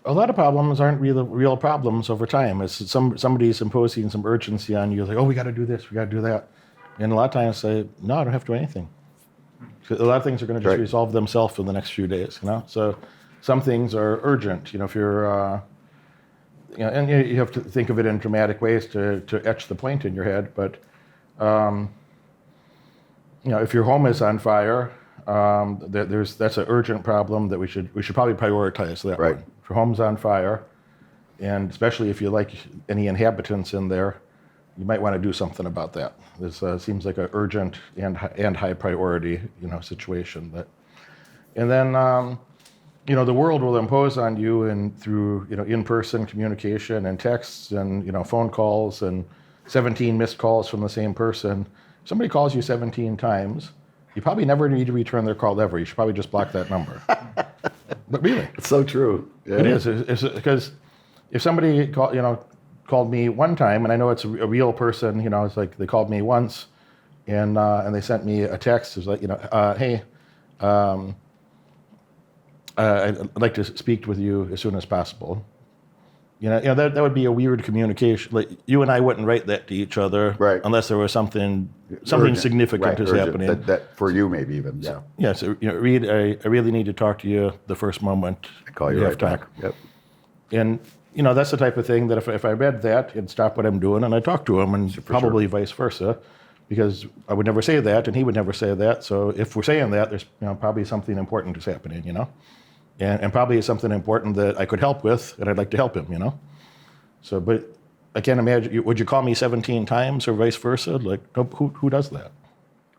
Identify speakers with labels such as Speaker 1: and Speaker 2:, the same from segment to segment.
Speaker 1: A lot of problems aren't real problems over time. It's somebody's imposing some urgency on you, like, oh, we got to do this, we got to do that. And a lot of times say, no, I don't have to do anything. A lot of things are going to just resolve themselves in the next few days, So some things are urgent, if you're, and you have to think of it in dramatic ways to etch the point in your head. But, if your home is on fire, that's an urgent problem that we should probably prioritize that one. If your home's on fire, and especially if you like any inhabitants in there, you might want to do something about that. This seems like an urgent and high priority, situation. And then, the world will impose on you through in-person communication and texts and phone calls and 17 missed calls from the same person. If somebody calls you 17 times, you probably never need to return their call ever. You should probably just block that number. But really,
Speaker 2: it's so true. Yeah.
Speaker 1: It is. It's because if somebody called me one time, and I know it's a real person, it's like they called me once, and they sent me a text. It was like, hey, I'd like to speak with you as soon as possible. That would be a weird communication. Like you and I wouldn't write that to each other, unless there was something urgent, significant is happening.
Speaker 2: That for you maybe even. Yeah.
Speaker 1: Yeah. So Reed, I really need to talk to you the first moment.
Speaker 2: I call you right back. Yep.
Speaker 1: And that's the type of thing that if I read that, it'd stop what I'm doing and I'd talk to him, and probably vice versa, because I would never say that and he would never say that. So if we're saying that, there's probably something important is happening, and probably something important that I could help with, and I'd like to help him, So, but I can't imagine. Would you call me 17 times or vice versa? Like, who does that?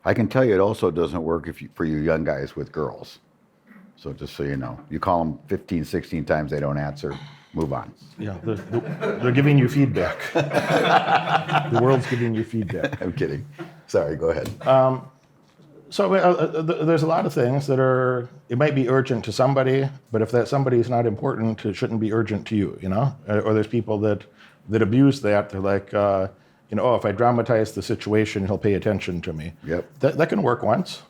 Speaker 2: I can tell you, it also doesn't work for you young guys with girls. So just so you know, you call them 15, 16 times, they don't answer. Move on.
Speaker 1: Yeah, they're giving you feedback. The world's giving you feedback.
Speaker 2: I'm kidding. Sorry, go ahead.
Speaker 1: So there's a lot of things that it might be urgent to somebody, but if that somebody is not important, it shouldn't be urgent to you, Or there's people that abuse that. They're like, if I dramatize the situation, he'll pay attention to me.
Speaker 2: Yep.
Speaker 1: That can work once.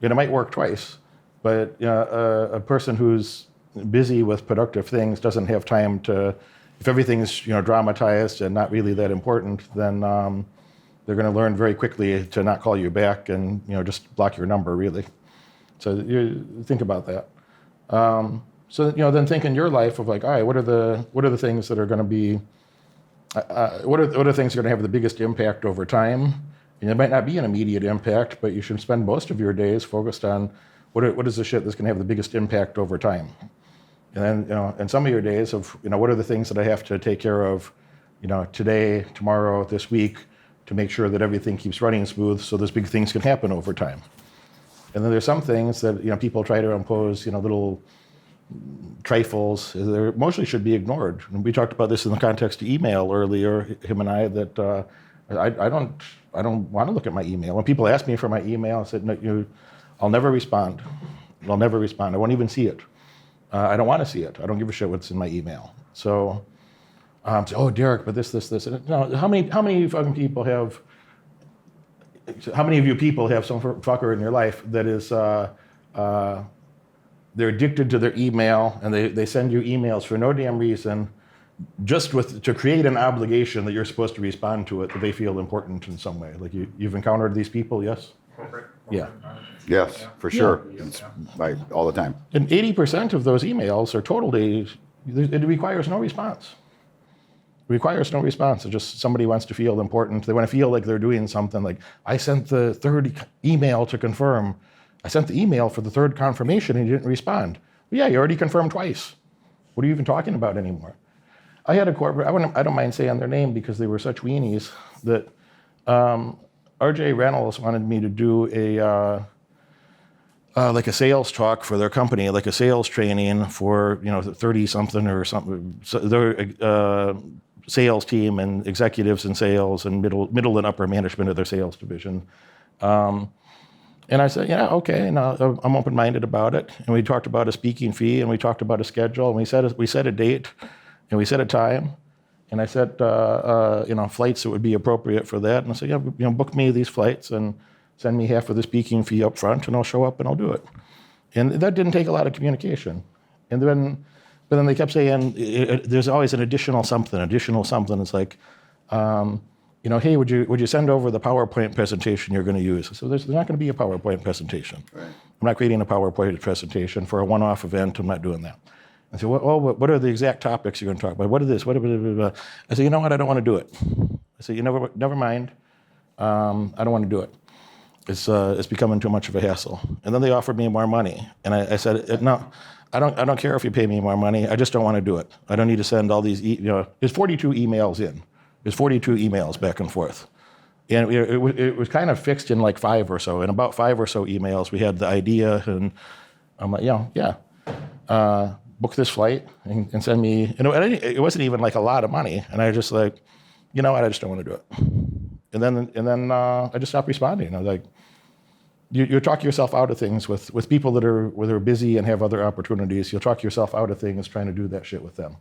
Speaker 1: It might work twice. But a person who's busy with productive things doesn't have time to, if everything's dramatized and not really that important, then they're going to learn very quickly to not call you back and just block your number, really. So you think about that. So then think in your life of like, all right, what are the things that are going to be, what are the things that are going to have the biggest impact over time? And it might not be an immediate impact, but you should spend most of your days focused on what is the shit that's going to have the biggest impact over time. And then and some of your days of what are the things that I have to take care of, today, tomorrow, this week, to make sure that everything keeps running smooth so those big things can happen over time. And then there's some things that people try to impose little trifles. They mostly should be ignored. And we talked about this in the context of email earlier, him and I, that I don't want to look at my email. When people ask me for my email, I said, no, I'll never respond. I'll never respond. I won't even see it. I don't want to see it. I don't give a shit what's in my email. So, oh, Derek, but this. No, how many fucking people have? How many of you people have some fucker in your life that is? They're addicted to their email, and they send you emails for no damn reason, just to create an obligation that you're supposed to respond to it, that they feel important in some way. Like you've encountered these people, yes? Yeah.
Speaker 2: Yes, for sure. Yeah. It's all the time.
Speaker 1: And 80% of those emails are totally, it requires no response. It requires no response. It's just somebody wants to feel important. They want to feel like they're doing something. Like, I sent the third email to confirm. I sent the email for the third confirmation and you didn't respond. Well, yeah, you already confirmed twice. What are you even talking about anymore? I had a corporate, I don't mind saying their name because they were such weenies, that RJ Reynolds wanted me to do like a sales talk for their company, like a sales training for 30-something or something. So their sales team and executives in sales and middle and upper management of their sales division. And I said, yeah, okay, and I'm open-minded about it. And we talked about a speaking fee, and we talked about a schedule, and we set a date, and we set a time. And I set flights that would be appropriate for that. And I said, yeah, book me these flights and send me half of the speaking fee up front, and I'll show up and I'll do it. And that didn't take a lot of communication. And then But then they kept saying, there's always an additional something. It's like, hey, would you send over the PowerPoint presentation you're going to use? So there's not going to be a PowerPoint presentation. Right. I'm not creating a PowerPoint presentation for a one-off event. I'm not doing that. I said, what are the exact topics you're going to talk about? What are this? What? I said, you know what? I don't want to do it. I said, never mind. I don't want to do it. It's becoming too much of a hassle. And then they offered me more money, and I said, no, I don't care if you pay me more money. I just don't want to do it. I don't need to send all these. There's 42 emails in. There's 42 emails back and forth, and it was kind of fixed in like 5 or so. In about 5 or so emails, we had the idea, and I'm like, book this flight and send me. It wasn't even like a lot of money, and I just like, you know what? I just don't want to do it. And then I just stopped responding. I was like, you talk yourself out of things with people that are busy and have other opportunities. You'll talk yourself out of things trying to do that shit with them.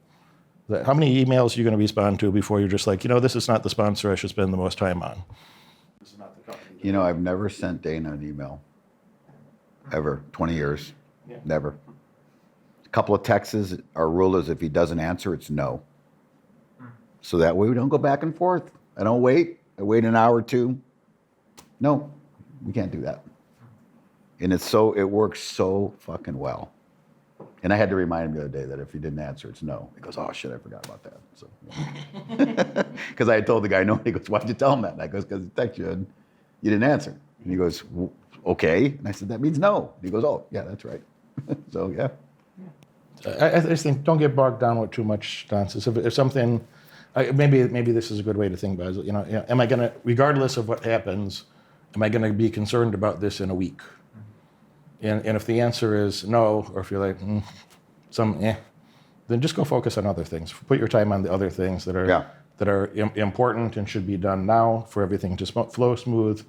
Speaker 1: How many emails are you going to respond to before you're just like, this is not the sponsor I should spend the most time on? This is not the company.
Speaker 2: I've never sent Dana an email. Ever. 20 years. Yeah. Never. A couple of texts. Our rule is if he doesn't answer, it's no. So that way we don't go back and forth. I don't wait. I wait an hour or two. No, we can't do that. And it works so fucking well. And I had to remind him the other day that if he didn't answer, it's no. He goes, oh shit, I forgot about that. So, because I had told the guy no. He goes, why'd you tell him that? And I goes, because he texted you and you didn't answer. And he goes, okay. And I said, that means no. And he goes, oh yeah, that's right. So yeah.
Speaker 1: I just think don't get bogged down with too much nonsense. If something, maybe this is a good way to think about it. Am I gonna, regardless of what happens, am I gonna be concerned about this in a week? And if the answer is no, or if you're like, then just go focus on other things. Put your time on the other things that are important and should be done now for everything to flow smooth,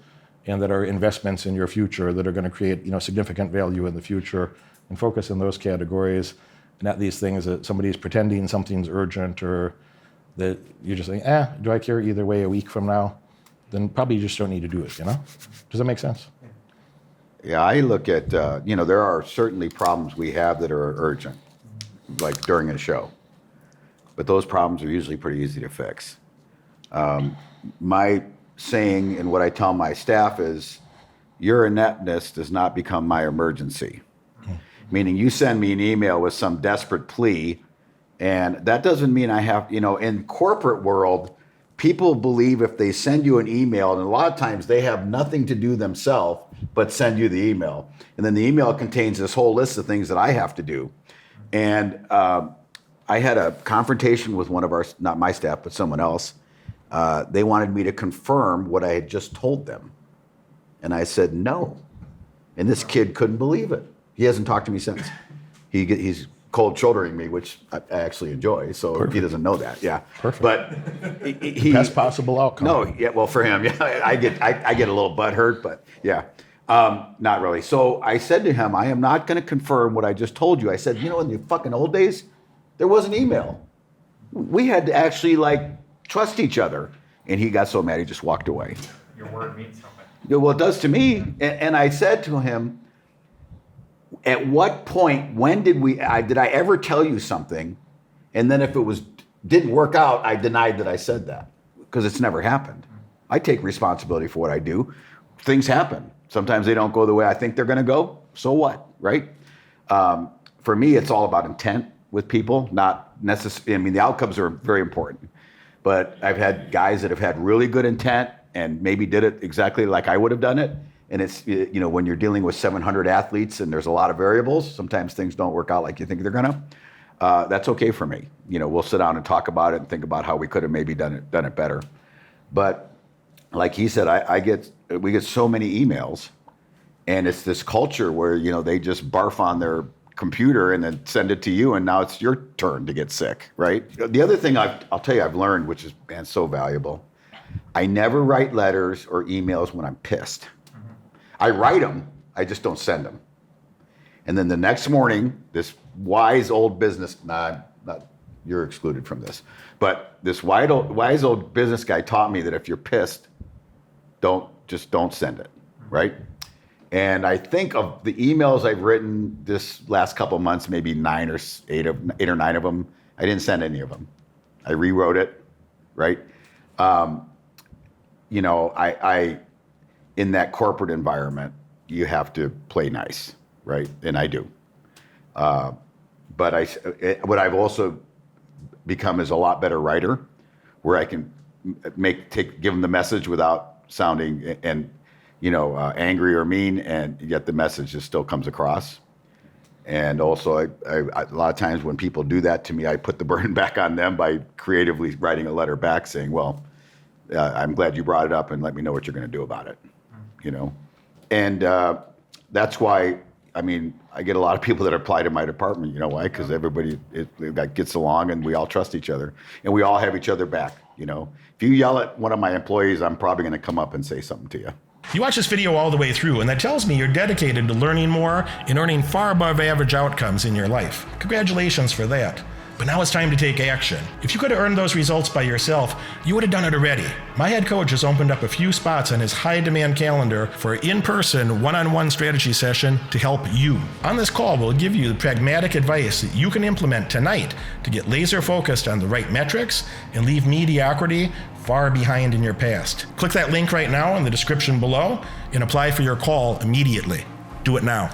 Speaker 1: and that are investments in your future that are going to create significant value in the future. And focus in those categories, not these things that somebody's pretending something's urgent, or that you're just saying, do I care either way a week from now? Then probably you just don't need to do it. Does that make sense?
Speaker 2: Yeah, I look at, there are certainly problems we have that are urgent, like during a show. But those problems are usually pretty easy to fix. My saying and what I tell my staff is, your ineptness does not become my emergency. Meaning you send me an email with some desperate plea, and that doesn't mean I have, in corporate world, people believe if they send you an email, and a lot of times they have nothing to do themselves but send you the email. And then the email contains this whole list of things that I have to do. And I had a confrontation with one of our, not my staff, but someone else. They wanted me to confirm what I had just told them. And I said, no. And this kid couldn't believe it. He hasn't talked to me since. He's cold shouldering me, which I actually enjoy. So Perfect. He doesn't know that. Yeah.
Speaker 1: Perfect.
Speaker 2: But
Speaker 1: he best possible outcome.
Speaker 2: No. Yeah. Well, for him, yeah, I get a little butthurt, but yeah, not really. So I said to him, I am not going to confirm what I just told you. I said, in the fucking old days, there was an email. We had to actually trust each other. And he got so mad, he just walked away.
Speaker 3: Your word means something.
Speaker 2: Yeah, well, it does to me. And I said to him, at what point, when did I ever tell you something? And then if it didn't work out, I denied that I said that, because it's never happened. I take responsibility for what I do. Things happen. Sometimes they don't go the way I think they're going to go. So what, right? For me, it's all about intent with people, not necessarily, the outcomes are very important. But I've had guys that have had really good intent and maybe did it exactly like I would have done it. And it's, when you're dealing with 700 athletes and there's a lot of variables, sometimes things don't work out like you think they're gonna. That's okay for me. We'll sit down and talk about it and think about how we could have maybe done it better. But like he said, we get so many emails, and it's this culture where, they just barf on their computer and then send it to you, and now it's your turn to get sick, right? The other thing I'll tell you I've learned, which is, man, so valuable, I never write letters or emails when I'm pissed. I write them, I just don't send them. And then the next morning, this wise old business, you're excluded from this, but this wise old business guy taught me that if you're pissed, don't send it, right? And I think of the emails I've written this last couple of months, maybe eight or nine of them, I didn't send any of them. I rewrote it, right? You know, I in that corporate environment, you have to play nice, right? And I do. But what I've also become is a lot better writer, where I can give them the message without sounding angry or mean, and yet the message just still comes across. And also, I a lot of times when people do that to me, I put the burden back on them by creatively writing a letter back saying, well, I'm glad you brought it up and let me know what you're going to do about it, you know? And that's why, I mean, I get a lot of people that apply to my department. You know why? Because everybody gets along and we all trust each other and we all have each other back, you know? If you yell at one of my employees, I'm probably going to come up and say something to you.
Speaker 3: You watch this video all the way through, and that tells me you're dedicated to learning more and earning far above average outcomes in your life. Congratulations for that. But now it's time to take action. If you could have earned those results by yourself, you would have done it already. My head coach has opened up a few spots on his high-demand calendar for an in-person, one-on-one strategy session to help you. On this call, we'll give you the pragmatic advice that you can implement tonight to get laser-focused on the right metrics and leave mediocrity far behind in your past. Click that link right now in the description below and apply for your call immediately. Do it now.